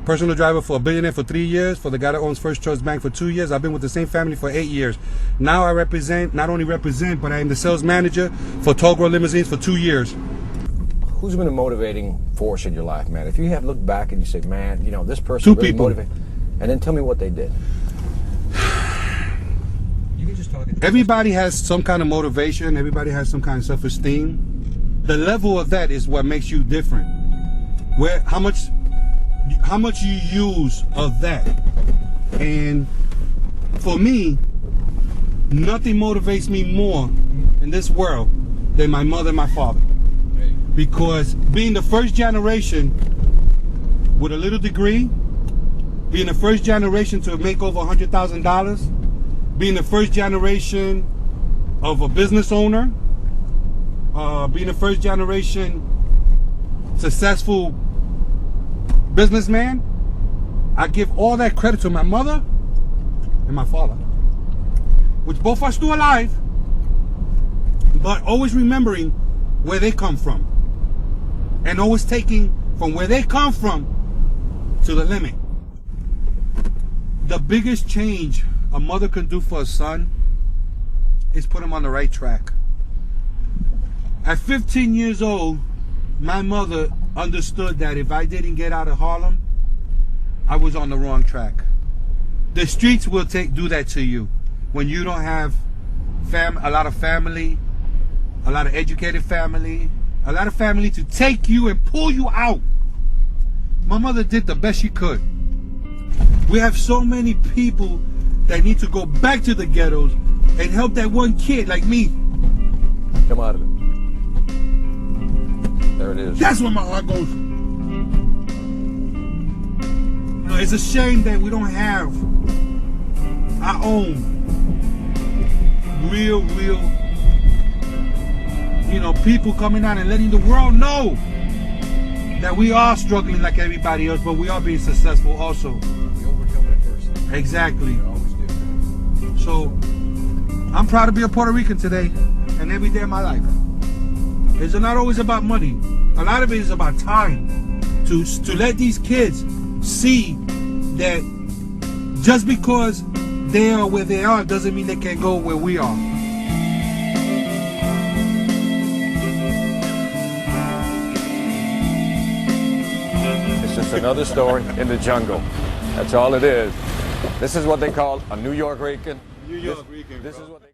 personal driver for a billionaire for 3 years, for the guy that owns First Trust Bank for 2 years. I've been with the same family for 8 years. Now I not only represent, but I am the sales manager for Tall Girl Limousines for 2 years. Who's been a motivating force in your life, man? If you have looked back and you say, man, you know, this person really motivated, and then tell me what they did. You can just talk. Everybody has some kind of motivation. Everybody has some kind of self-esteem. The level of that is what makes you different. How much you use of that. And for me, nothing motivates me more in this world than my mother and my father. Because being the first generation with a little degree, being the first generation to make over $100,000, being the first generation of a business owner, being the first generation successful businessman, I give all that credit to my mother and my father, which both are still alive, but always remembering where they come from and always taking from where they come from to the limit. The biggest change a mother can do for a son is put him on the right track. At 15 years old, my mother understood that if I didn't get out of Harlem, I was on the wrong track. The streets will do that to you when you don't have a lot of family, a lot of educated family, a lot of family to take you and pull you out. My mother did the best she could. We have so many people that need to go back to the ghettos and help that one kid like me. Come out of it. There it is. That's where my heart goes. It's a shame that we don't have our own real, people coming out and letting the world know that we are struggling like everybody else, but we are being successful also. We overcome adversity. Exactly. We always do. So, I'm proud to be a Puerto Rican today and every day of my life. It's not always about money. A lot of it is about time to let these kids see that just because they are where they are doesn't mean they can't go where we are. It's just another story in the jungle. That's all it is. This is what they call a New York Rican. New York Rican. This is what they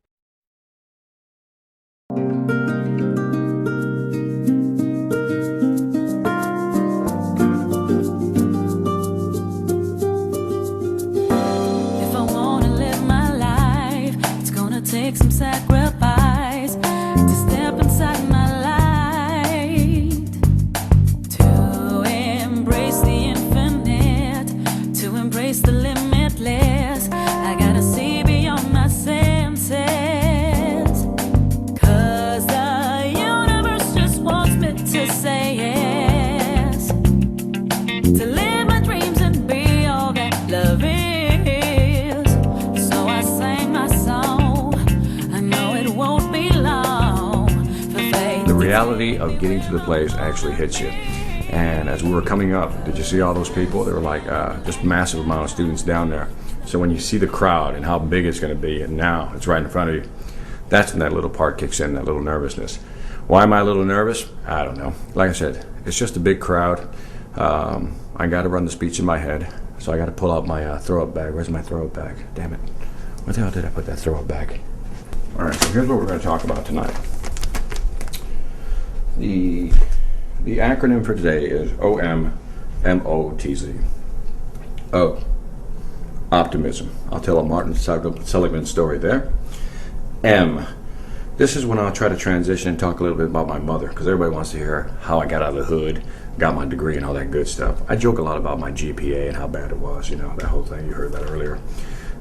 take some sacrifice to step inside my light, to embrace the infinite, to embrace the limitless. I gotta see beyond my senses, 'cause the universe just wants me to say yes, to live my dreams and be all that love is. So I sang my song. The reality of getting to the place actually hits you. And as we were coming up, did you see all those people? There were like just massive amount of students down there. So when you see the crowd and how big it's going to be, and now it's right in front of you, that's when that little part kicks in, that little nervousness. Why am I a little nervous? I don't know. Like I said, it's just a big crowd. I got to run the speech in my head, so I got to pull out my throw-up bag. Where's my throw-up bag? Damn it. Where the hell did I put that throw-up bag? All right, so here's what we're going to talk about tonight. The acronym for today is OMMOTZ. O, optimism. I'll tell a Martin Sullivan story there. M, this is when I'll try to transition and talk a little bit about my mother, because everybody wants to hear how I got out of the hood, got my degree and all that good stuff. I joke a lot about my GPA and how bad it was, that whole thing. You heard that earlier.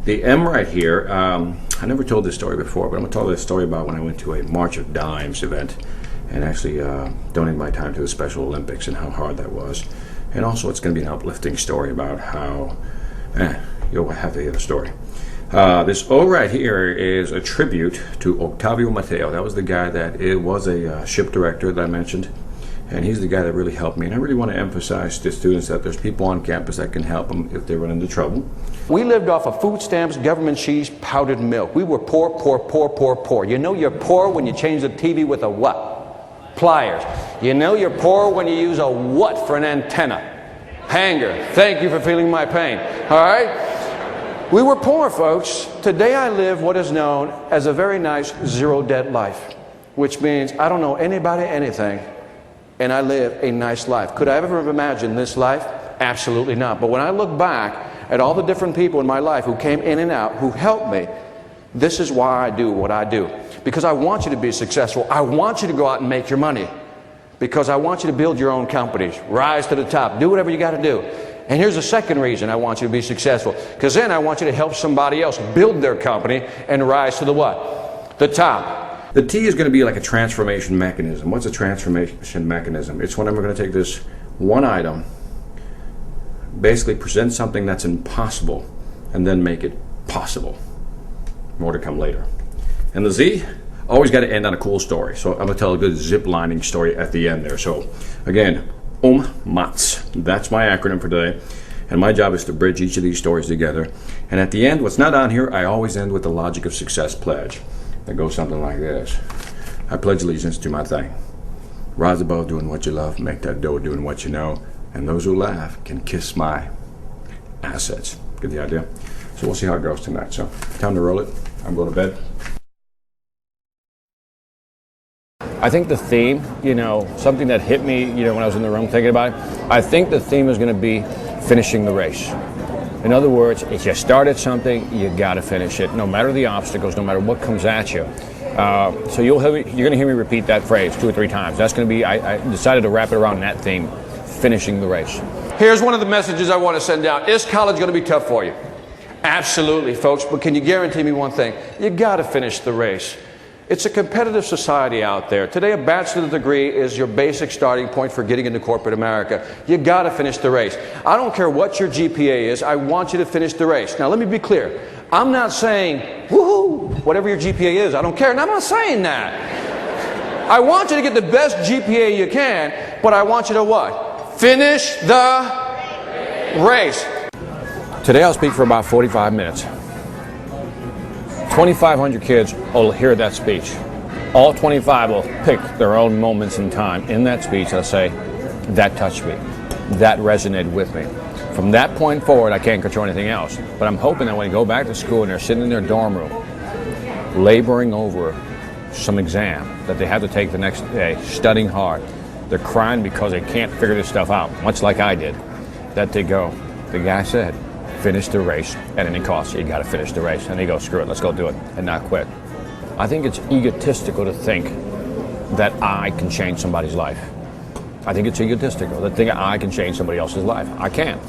The M right here, I never told this story before, but I'm going to tell this story about when I went to a March of Dimes event and actually donated my time to the Special Olympics and how hard that was. And also it's going to be an uplifting story about how, you'll have to hear the story. This O right here is a tribute to Octavio Mateo. That was the guy that was a ship director that I mentioned. And he's the guy that really helped me. And I really want to emphasize to students that there's people on campus that can help them if they run into trouble. We lived off of food stamps, government cheese, powdered milk. We were poor, poor, poor, poor, poor. You know you're poor when you change the TV with a what? Pliers. You know you're poor when you use a what for an antenna? Hanger. Thank you for feeling my pain. All right? We were poor, folks. Today I live what is known as a very nice zero-debt life, which means I don't know anybody, anything, and I live a nice life. Could I ever have imagined this life? Absolutely not. But when I look back at all the different people in my life who came in and out, who helped me, this is why I do what I do. Because I want you to be successful. I want you to go out and make your money. Because I want you to build your own companies, rise to the top, do whatever you got to do. And here's the second reason I want you to be successful. Because then I want you to help somebody else build their company and rise to the what? The top. The T is going to be like a transformation mechanism. What's a transformation mechanism? It's when I'm going to take this one item, basically present something that's impossible, and then make it possible. More to come later. And the Z, always got to end on a cool story. So I'm going to tell a good zip lining story at the end there. So again, MATS. That's my acronym for today. And my job is to bridge each of these stories together. And at the end, what's not on here, I always end with the logic of success pledge. That goes something like this. I pledge allegiance to my thing. Rise above doing what you love, make that dough doing what you know, and those who laugh can kiss my assets. Get the idea? So we'll see how it goes tonight. So time to roll it. I'm going to bed. I think the theme, something that hit me, when I was in the room thinking about it, I think the theme is going to be finishing the race. In other words, if you started something, you got to finish it, no matter the obstacles, no matter what comes at you. So you're going to hear me repeat that phrase 2 or 3 times. That's going to be, I decided to wrap it around that theme, finishing the race. Here's one of the messages I want to send out. Is college going to be tough for you? Absolutely, folks, but can you guarantee me one thing? You got to finish the race. It's a competitive society out there. Today, a bachelor's degree is your basic starting point for getting into corporate America. You got to finish the race. I don't care what your GPA is. I want you to finish the race. Now, let me be clear. I'm not saying, woohoo, whatever your GPA is, I don't care. And I'm not saying that. I want you to get the best GPA you can, but I want you to what? Finish the race. Today I'll speak for about 45 minutes. 2,500 kids will hear that speech. All 25 will pick their own moments in time in that speech. They'll say, that touched me. That resonated with me. From that point forward, I can't control anything else. But I'm hoping that when they go back to school and they're sitting in their dorm room, laboring over some exam that they have to take the next day, studying hard, they're crying because they can't figure this stuff out, much like I did, that they go, the guy said, finish the race at any cost. You got to finish the race. And they go, screw it, let's go do it, and not quit. I think it's egotistical to think that I can change somebody's life. I think it's egotistical to think I can change somebody else's life. I can't.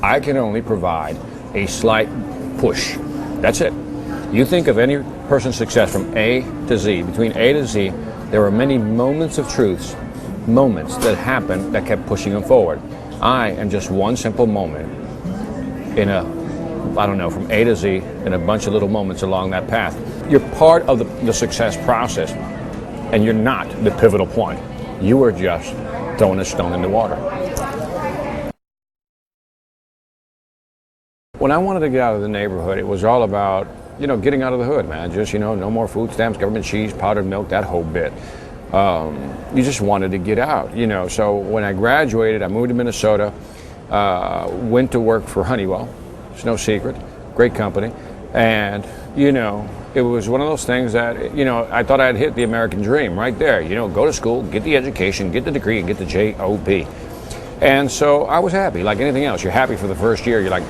I can only provide a slight push. That's it. You think of any person's success from A to Z. Between A to Z, there are many moments of truths, moments that happened that kept pushing them forward. I am just one simple moment in from A to Z, in a bunch of little moments along that path. You're part of the success process, and you're not the pivotal point. You are just throwing a stone in the water. When I wanted to get out of the neighborhood, it was all about, getting out of the hood, man. Just, no more food stamps, government cheese, powdered milk, that whole bit. You just wanted to get out, So when I graduated, I moved to Minnesota, went to work for Honeywell. It's no secret, great company. And, it was one of those things that, I thought I'd hit the American dream right there. Go to school, get the education, get the degree, and get the job. And so I was happy, like anything else. You're happy for the first year. You're like,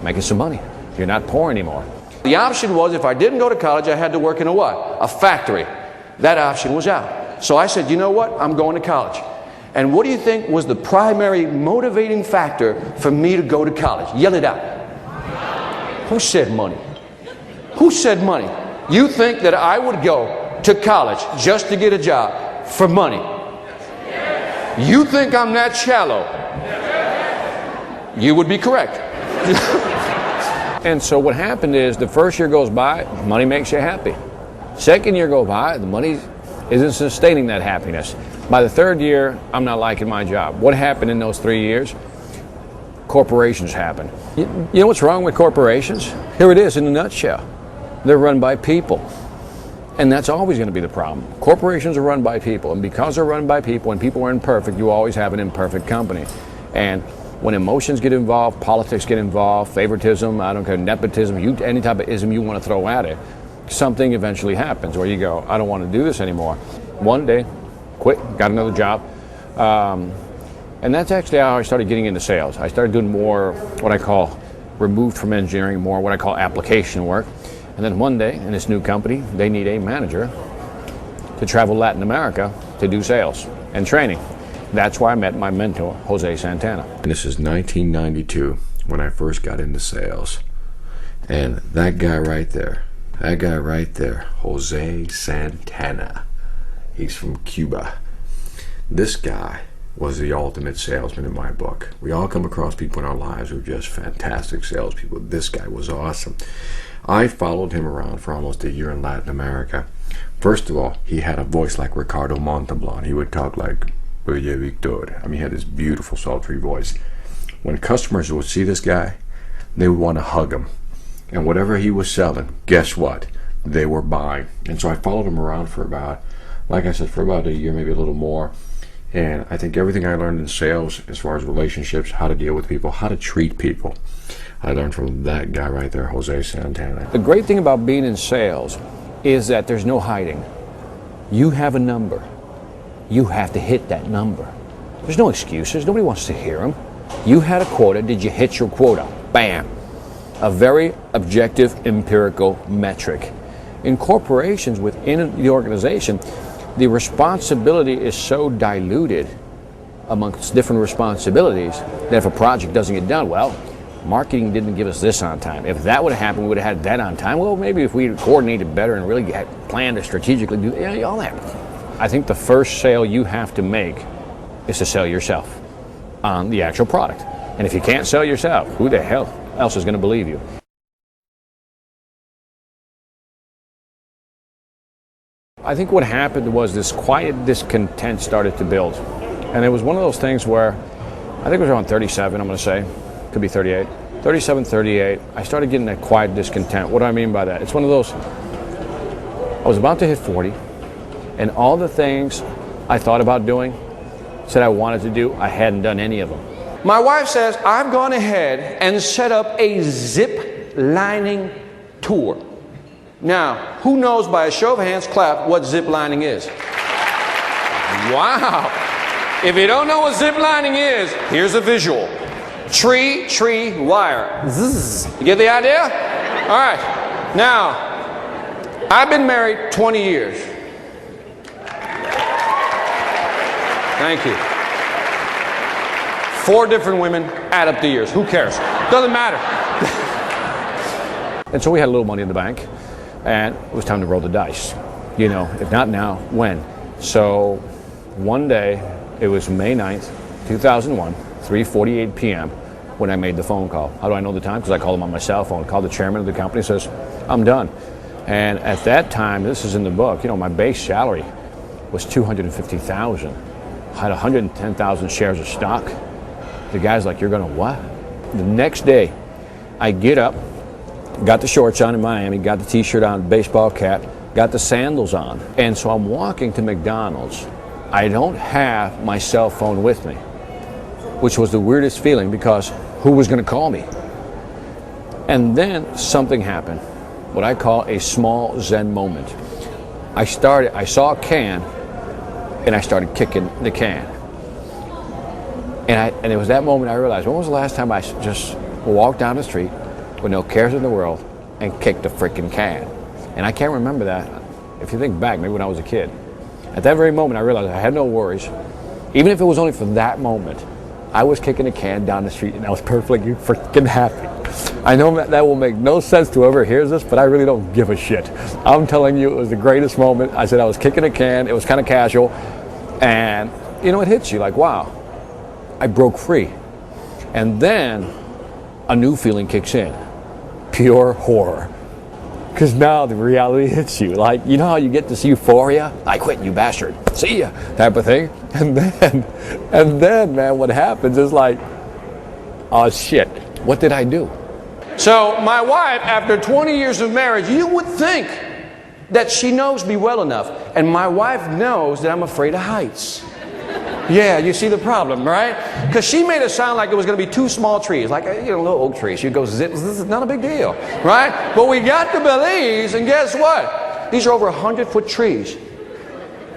making some money. You're not poor anymore. The option was, if I didn't go to college, I had to work in a factory. That option was out. So I said, you know what? I'm going to college. And what do you think was the primary motivating factor for me to go to college? Yell it out. Who said money? Who said money? You think that I would go to college just to get a job for money? You think I'm that shallow? You would be correct. And so what happened is, the first year goes by, money makes you happy. Second year goes by, the money isn't sustaining that happiness. By the third year, I'm not liking my job. What happened in those 3 years? Corporations happen. You know what's wrong with corporations? Here it is in a nutshell. They're run by people. And that's always going to be the problem. Corporations are run by people, and because they're run by people and people are imperfect, you always have an imperfect company. And when emotions get involved, politics get involved, favoritism, I don't care, nepotism, any type of ism you want to throw at it, something eventually happens where you go, I don't want to do this anymore. One day, quit, got another job. And that's actually how I started getting into sales. I started doing more what I call removed from engineering, more what I call application work. And then one day in this new company, they need a manager to travel Latin America to do sales and training. That's where I met my mentor, Jose Santana. And this is 1992 when I first got into sales. And that guy right there, Jose Santana, he's from Cuba. This guy was the ultimate salesman in my book. We all come across people in our lives who are just fantastic salespeople. This guy was awesome. I followed him around for almost a year in Latin America. First of all, he had a voice like Ricardo Montalban. He would talk like Oye Victor. I mean, he had this beautiful, sultry voice. When customers would see this guy, they would want to hug him. And whatever he was selling, guess what? They were buying. And so I followed him around for about, like I said, for about a year, maybe a little more. And I think everything I learned in sales, as far as relationships, how to deal with people, how to treat people, I learned from that guy right there, Jose Santana. The great thing about being in sales is that there's no hiding. You have a number. You have to hit that number. There's no excuses. Nobody wants to hear them. You had a quota. Did you hit your quota? Bam. A very objective, empirical metric. In corporations within the organization, the responsibility is so diluted amongst different responsibilities that if a project doesn't get done, well, marketing didn't give us this on time. If that would have happened, we would have had that on time. Well, maybe if we had coordinated better and really had planned to strategically do all that. I think the first sale you have to make is to sell yourself on the actual product. And if you can't sell yourself, who the hell else is going to believe you? I think what happened was this quiet discontent started to build. And it was one of those things where, I think it was around 37, I'm going to say, could be 38, 37, 38, I started getting that quiet discontent. What do I mean by that? It's one of those, I was about to hit 40, and all the things I thought about doing, said I wanted to do, I hadn't done any of them. My wife says, I've gone ahead and set up a zip lining tour. Now, who knows by a show of hands, clap, what zip lining is? Wow. If you don't know what zip lining is, here's a visual. Tree, wire. Zzz. You get the idea? All right. Now, I've been married 20 years. Thank you. 4 different women, add up the years. Who cares? Doesn't matter. And so we had a little money in the bank, and it was time to roll the dice. You know, if not now, when? So one day, it was May 9th, 2001, 3:48 p.m. when I made the phone call. How do I know the time? Because I called him on my cell phone. Called the chairman of the company, says, I'm done. And at that time, this is in the book, you know, my base salary was $250,000. I had 110,000 shares of stock. The guy's like, you're gonna what? The next day, I get up, got the shorts on in Miami, got the t-shirt on, baseball cap, got the sandals on. And so I'm walking to McDonald's. I don't have my cell phone with me, which was the weirdest feeling because who was gonna call me? And then something happened, what I call a small Zen moment. I saw a can, and I started kicking the can. And it was that moment I realized, when was the last time I just walked down the street with no cares in the world and kicked a freaking can? And I can't remember that. If you think back, maybe when I was a kid. At that very moment, I realized I had no worries. Even if it was only for that moment, I was kicking a can down the street and I was perfectly freaking happy. I know that will make no sense to whoever hears this, but I really don't give a shit. I'm telling you, it was the greatest moment. I said I was kicking a can. It was kind of casual. And, you know, it hits you like, wow, I broke free. And then a new feeling kicks in. Pure horror. Because now the reality hits you. Like, you know how you get this euphoria? I quit, you bastard. See ya, type of thing. And then, man, what happens is like, oh shit, what did I do? So my wife, after 20 years of marriage, you would think that she knows me well enough. And my wife knows that I'm afraid of heights. Yeah, you see the problem, right? Because she made it sound like it was going to be 2 small trees, like a little oak tree. She goes, this is not a big deal, right? But we got to Belize, and guess what? These are over 100-foot trees.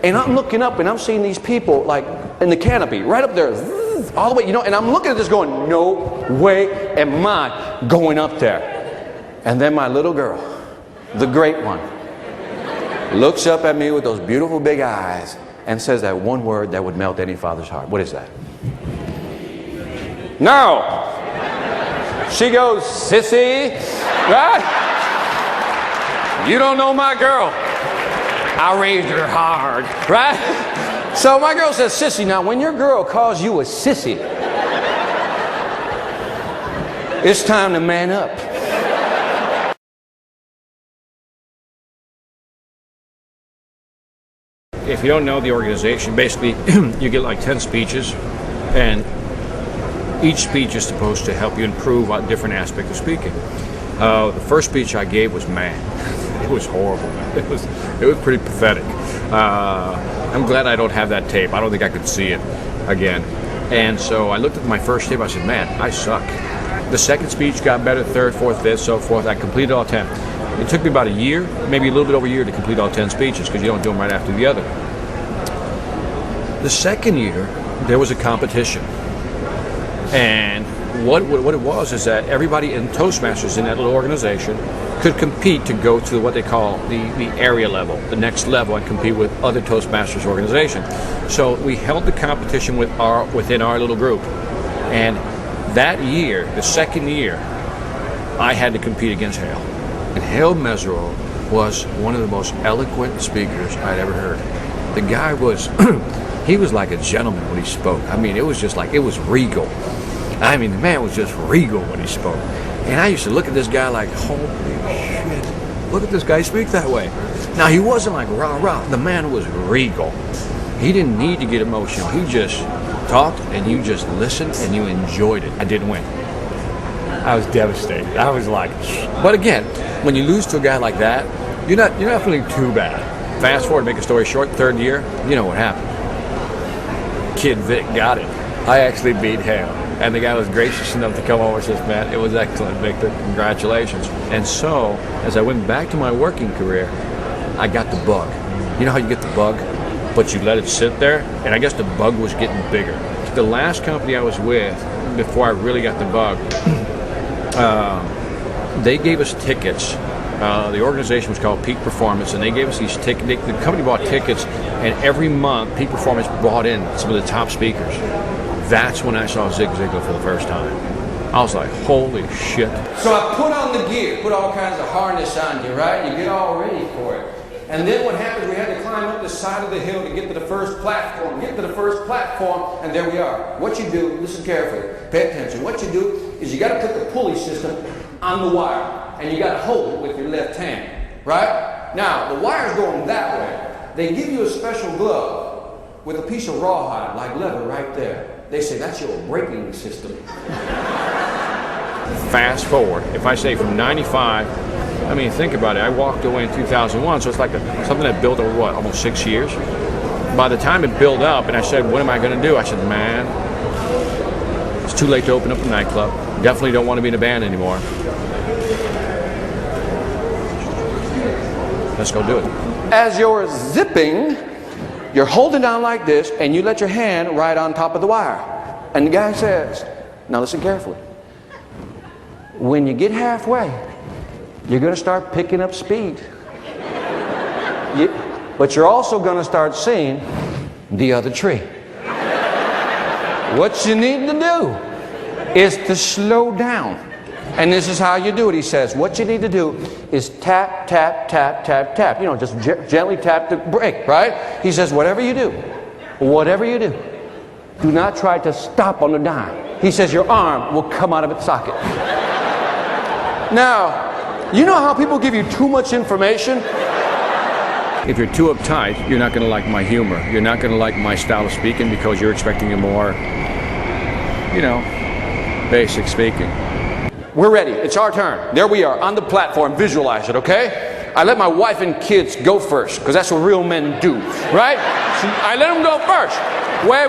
And I'm looking up, and I'm seeing these people, like, in the canopy, right up there, all the way, and I'm looking at this going, no way am I going up there. And then my little girl, the great one, looks up at me with those beautiful big eyes and says that one word that would melt any father's heart. What is that? No. She goes, sissy, right? You don't know my girl. I raised her hard, right? So my girl says, sissy. Now, when your girl calls you a sissy, it's time to man up. If you don't know the organization, basically you get like 10 speeches, and each speech is supposed to help you improve on different aspects of speaking. The first speech I gave was man. It was horrible. It was pretty pathetic. I'm glad I don't have that tape. I don't think I could see it again. And so I looked at my first tape. I said, man, I suck. The second speech got better, third, fourth, fifth, so forth. I completed all 10. It took me about a year, maybe a little bit over a year, to complete all 10 speeches, because you don't do them right after the other. The second year, there was a competition. And what it was is that everybody in Toastmasters in that little organization could compete to go to what they call the area level, the next level, and compete with other Toastmasters organizations. So we held the competition within our little group. And that year, the second year, I had to compete against Hale. And Hale Mesereau was one of the most eloquent speakers I'd ever heard. The guy was, he was like a gentleman when he spoke. I mean, it was just like, it was regal. I mean, the man was just regal when he spoke. And I used to look at this guy like, holy shit, look at this guy speak that way. Now, he wasn't like rah-rah. The man was regal. He didn't need to get emotional. He just talked, and you just listened, and you enjoyed it. I didn't win. I was devastated. I was like, but again, when you lose to a guy like that, you're not feeling too bad. Fast forward, make a story short, third year, you know what happened. Kid Vic got it. I actually beat Hale. And the guy was gracious enough to come over and says, man, it was excellent, Victor. Congratulations. And so, as I went back to my working career, I got the bug. You know how you get the bug, but you let it sit there? And I guess the bug was getting bigger. The last company I was with, before I really got the bug, they gave us tickets. The organization was called Peak Performance, and they gave us these tickets. The company bought tickets, and every month Peak Performance brought in some of the top speakers. That's when I saw Zig Ziglar for the first time. I was like, holy shit. So I put on the gear, put all kinds of harness on you, right? You get all ready for it. And then what happened, we had to climb up the side of the hill to get to the first platform. Get to the first platform, and there we are. What you do, listen carefully, pay attention. What you do is you got to put the pulley system on the wire, and you got to hold it with your left hand, right? Now, the wire's going that way. They give you a special glove with a piece of rawhide, like leather, right there. They say that's your braking system. Fast forward, if I say from 95, I mean, think about it. I walked away in 2001, so it's like something that built over, what, almost 6 years? By the time it built up, and I said, what am I going to do? I said, man, it's too late to open up a nightclub. Definitely don't want to be in a band anymore. Let's go do it. As you're zipping, you're holding down like this, and you let your hand right on top of the wire. And the guy says, now listen carefully. When you get halfway, you're going to start picking up speed. But you're also going to start seeing the other tree. What you need to do is to slow down. And this is how you do it, he says. What you need to do is tap, tap, tap, tap, tap. You know, just gently tap the brake, right? He says, whatever you do, do not try to stop on the dime. He says your arm will come out of its socket. Now, You know how people give you too much information? If you're too uptight, you're not going to like my humor. You're not going to like my style of speaking because you're expecting a more, you know, basic speaking. We're ready. It's our turn. There we are on the platform. Visualize it, okay? I let my wife and kids go first because that's what real men do, right? So I let them go first. Wait.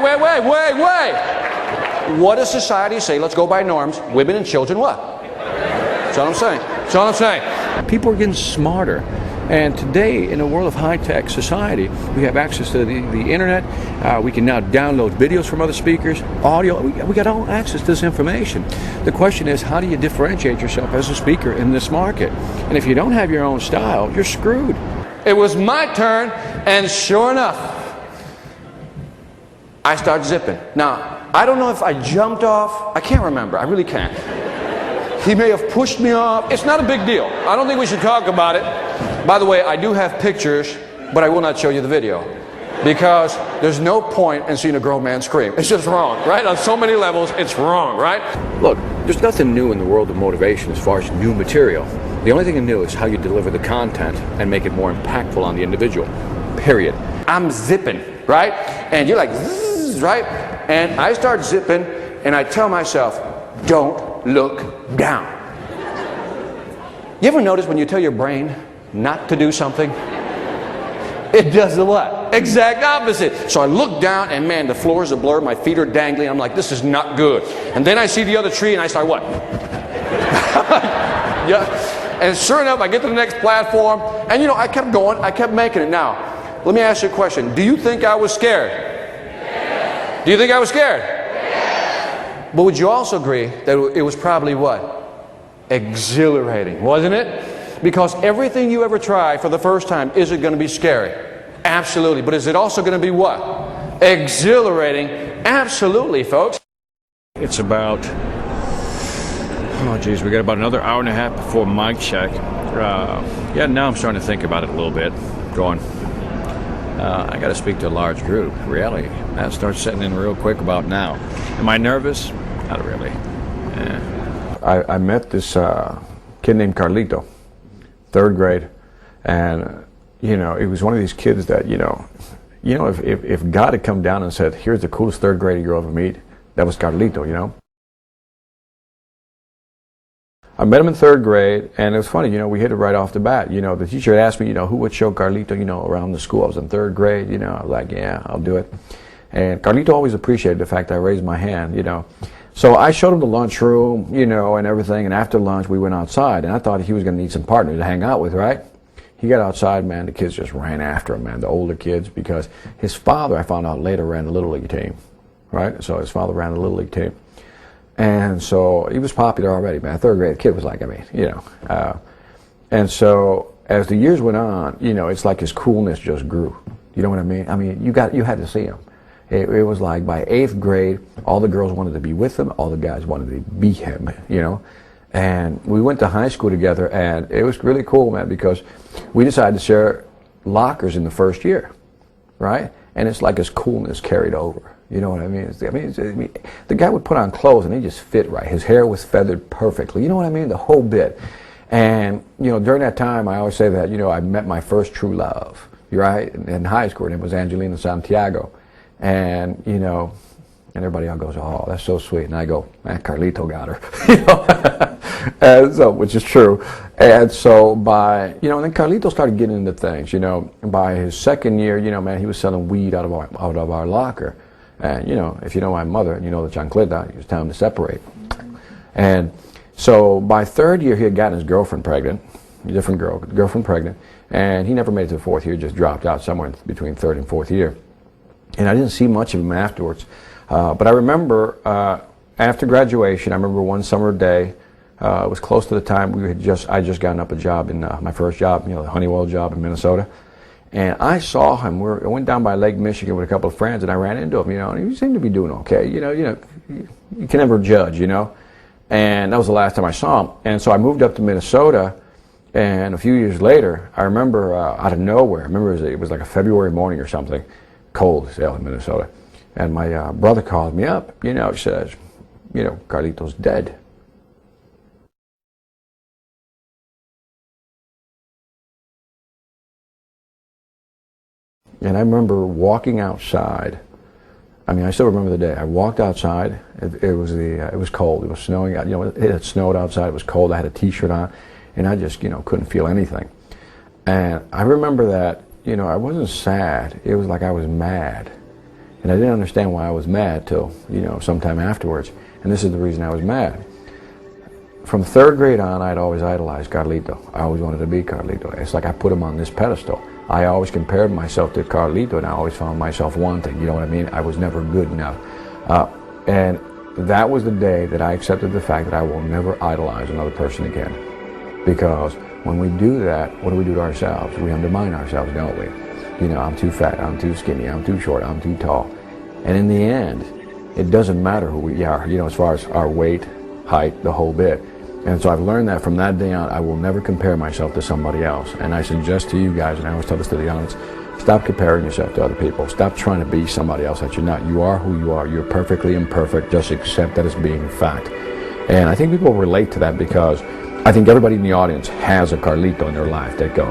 What does society say? Let's go by norms. Women and children what? That's all I'm saying. That's all I'm saying. People are getting smarter. And today, in a world of high-tech society, we have access to the internet. We can now download videos from other speakers, audio. We got all access to this information. The question is, how do you differentiate yourself as a speaker in this market? And if you don't have your own style, you're screwed. It was my turn, and sure enough, I start zipping. Now, I don't know if I jumped off. I can't remember. I really can't. He may have pushed me off. It's not a big deal. I don't think we should talk about it. By the way, I do have pictures, but I will not show you the video because there's no point in seeing a grown man scream. It's just wrong, right? On so many levels, it's wrong, right? Look, there's nothing new in the world of motivation as far as new material. The only thing new is how you deliver the content and make it more impactful on the individual. Period. I'm zipping, right? And you're like, zzz, right? And I start zipping, and I tell myself, don't look down. You ever notice when you tell your brain not to do something, it does the what? Exact opposite. So I look down and man, the floor is a blur, my feet are dangling. I'm like, this is not good. And then I see the other tree and I start what? Yeah. And sure enough, I get to the next platform and you know, I kept going, I kept making it. Now, let me ask you a question. Do you think I was scared? Yes. Do you think I was scared? Yes. But would you also agree that it was probably what? Exhilarating, wasn't it? Because everything you ever try for the first time, is it going to be scary? Absolutely. But is it also going to be what? Exhilarating? Absolutely, folks. It's about, oh geez, we got about another hour and a half before mic check. Yeah, now I'm starting to think about it a little bit. Going, I got to speak to a large group. Really, that starts setting in real quick about now. Am I nervous? Not really. I met this kid named Carlito, 3rd grade, and you know, it was one of these kids that you know, if God had come down and said, "Here's the coolest 3rd grader you'll ever meet," that was Carlito, you know. I met him in 3rd grade, and it was funny, you know, we hit it right off the bat. You know, the teacher had asked me, you know, who would show Carlito, you know, around the school. I was in 3rd grade, you know, I was like, yeah, I'll do it. And Carlito always appreciated the fact that I raised my hand, you know. So I showed him the lunchroom, you know, and everything, and after lunch we went outside, and I thought he was going to need some partners to hang out with, right? He got outside, man, the kids just ran after him, man, the older kids, because his father, I found out later, ran the Little League team, right? So his father ran the Little League team. And so he was popular already, man. 3rd grade kid was like, I mean, you know. And so as the years went on, you know, it's like his coolness just grew. You know what I mean? I mean, you had to see him. It was like by 8th grade, all the girls wanted to be with him, all the guys wanted to be him, you know. And we went to high school together, and it was really cool, man, because we decided to share lockers in the 1st year, right? And it's like his coolness carried over. You know what I mean? I mean, the guy would put on clothes, and they just fit right. His hair was feathered perfectly. You know what I mean? The whole bit. And, you know, during that time, I always say that, you know, I met my first true love, right? In high school, and it was Angelina Santiago. And, you know, and everybody else goes, oh, that's so sweet. And I go, man, Carlito got her. You know? And so, which is true. And so by, you know, and then Carlito started getting into things, you know. And by his 2nd year, you know, man, he was selling weed out of our locker. And, you know, if you know my mother, you know the chancleta, it was time to separate. And so by 3rd year, he had gotten his girlfriend pregnant, a different girlfriend pregnant. And he never made it to the 4th year, just dropped out somewhere between 3rd and 4th year. And I didn't see much of him afterwards. But I remember after graduation, I remember one summer day, it was close to the time I just gotten up a job in my first job, you know, the Honeywell job in Minnesota. And I saw him. I went down by Lake Michigan with a couple of friends, and I ran into him, you know, and he seemed to be doing okay. You know, you can never judge, you know. And that was the last time I saw him. And so I moved up to Minnesota, and a few years later, I remember out of nowhere, I remember it was like a February morning or something, cold as hell in Minnesota. And my brother calls me up, you know, he says, you know, Carlito's dead. And I remember walking outside. I mean, I still remember the day. I walked outside. It was cold. It was snowing. You know, it had snowed outside. It was cold. I had a T-shirt on, and I just, you know, couldn't feel anything. And I remember that, you know, I wasn't sad. It was like I was mad, and I didn't understand why I was mad till, you know, sometime afterwards. And this is the reason I was mad. From third grade on, I'd always idolized Carlito. I always wanted to be Carlito. It's like I put him on this pedestal. I always compared myself to Carlito, and I always found myself wanting. You know what I mean? I was never good enough. And that was the day that I accepted the fact that I will never idolize another person again. Because when we do that, what do we do to ourselves? We undermine ourselves, don't we? You know, I'm too fat, I'm too skinny, I'm too short, I'm too tall. And in the end, it doesn't matter who we are, you know, as far as our weight, height, the whole bit. And so I've learned that from that day on, I will never compare myself to somebody else. And I suggest to you guys, and I always tell this to the audience, stop comparing yourself to other people. Stop trying to be somebody else that you're not. You are who you are. You're perfectly imperfect. Just accept that as being a fact. And I think people relate to that because I think everybody in the audience has a Carlito in their life that go,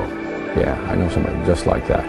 yeah, I know somebody just like that.